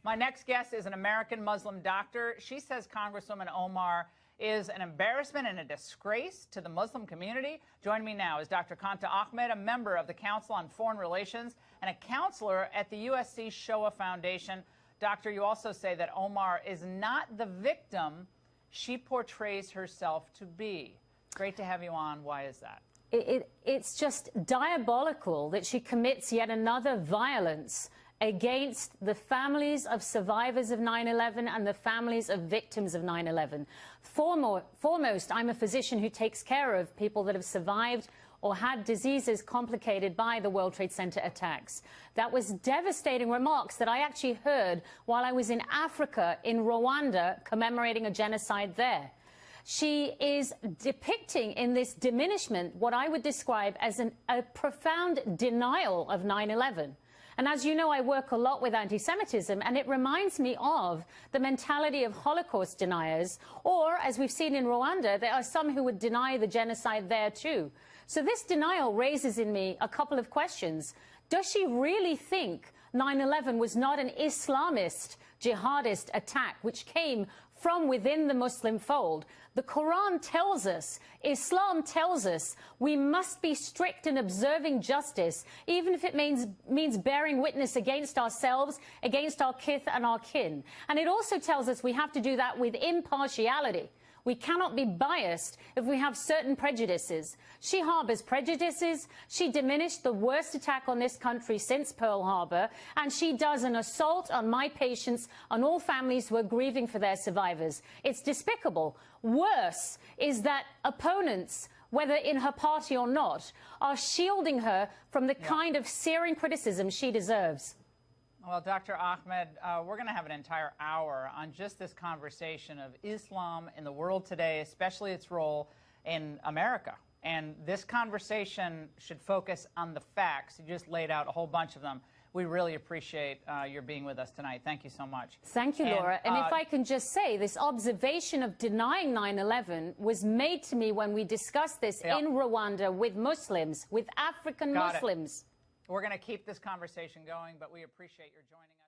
My next guest is an American Muslim doctor. She says Congresswoman Omar is an embarrassment and a disgrace to the Muslim community. Joining me now is Dr. Kanta Ahmed, a member of the Council on Foreign Relations and a counselor at the USC Shoah Foundation. Doctor, you also say that Omar is not the victim she portrays herself to be. Great to have you on. Why is that? It's just diabolical that she commits yet another violence against the families of survivors of 9/11 and the families of victims of 9/11. Foremost, I'm a physician who takes care of people that have survived or had diseases complicated by the World Trade Center attacks. That was devastating remarks that I actually heard while I was in Africa, in Rwanda, commemorating a genocide there. She is depicting in this diminishment what I would describe as a profound denial of 9/11. And as you know, I work a lot with anti-Semitism, and it reminds me of the mentality of Holocaust deniers, or, as we've seen in Rwanda, there are some who would deny the genocide there too. So this denial raises in me a couple of questions. Does she really think 9/11 was not an Islamist, jihadist attack which came from within the Muslim fold? The Quran tells us, Islam tells us, we must be strict in observing justice, even if it means bearing witness against ourselves, against our kith and our kin. And it also tells us we have to do that with impartiality. We cannot be biased if we have certain prejudices. She harbors prejudices. She diminished the worst attack on this country since Pearl Harbor, and she does an assault on my patients and all families who are grieving for their survivors. It's despicable. Worse is that opponents, whether in her party or not, are shielding her from the kind of searing criticism she deserves. Well, Dr. Ahmed, we're going to have an entire hour on just this conversation of Islam in the world today, especially its role in America. And this conversation should focus on the facts. You just laid out a whole bunch of them. We really appreciate your being with us tonight. Thank you so much. Thank you, Laura. And if I can just say, this observation of denying 9/11 was made to me when we discussed this in Rwanda with Muslims, with African Muslims. We're going to keep this conversation going, but we appreciate your joining us.